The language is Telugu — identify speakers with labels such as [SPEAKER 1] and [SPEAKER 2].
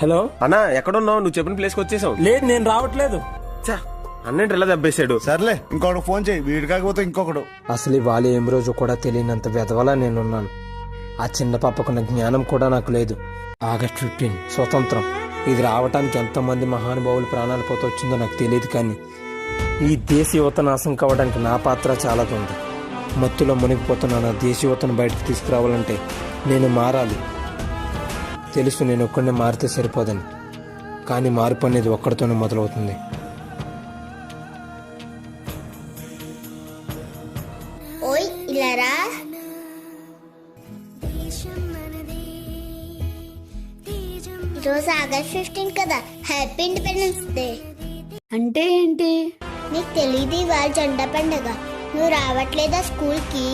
[SPEAKER 1] హలో
[SPEAKER 2] అన్నా ఎక్కడున్నావు? నువ్వు చెప్పిన ప్లేస్కి వచ్చేసావు.
[SPEAKER 1] లేదు, నేను రావట్లేదు.
[SPEAKER 2] చా, అన్నేంటి ఇలా దెబ్బేశాడు.
[SPEAKER 3] సర్లే ఇంకొకటి ఫోన్ చేయి, వీడి కాకపోతే ఇంకొకడు.
[SPEAKER 1] అసలు ఇవాళ ఏం రోజు కూడా తెలియనంత వెధవలా నేనున్నాను. ఆ చిన్న పాపకున్న జ్ఞానం కూడా నాకు లేదు. ఆగస్ట్ 15 స్వతంత్రం. ఇది రావటానికి ఎంతమంది మహానుభావులు ప్రాణాలు పోతే వచ్చిందో నాకు తెలియదు, కానీ ఈ దేశ యువత నాశనం కావడానికి నా పాత్ర చాలా ఉంది. మత్తులో మునిగిపోతున్న నా దేశ యువతను బయటకు తీసుకురావాలంటే నేను మారాలి. తెలుసు, నేను ఒక్కడినే మారితే సరిపోదని, కానీ మార్పు అనేది ఒక్కడితోనే మొదలవుతుంది.
[SPEAKER 4] ఓయ్ ఇలారా, ఈరోజు ఆగస్ట్ 15 కదా, హ్యాపీ ఇండిపెండెన్స్ డే.
[SPEAKER 5] అంటే ఏంటి?
[SPEAKER 4] నీకు తెలియదు ఇవాళ జెండా పండగ? నువ్వు రావట్లేదా స్కూల్ కి?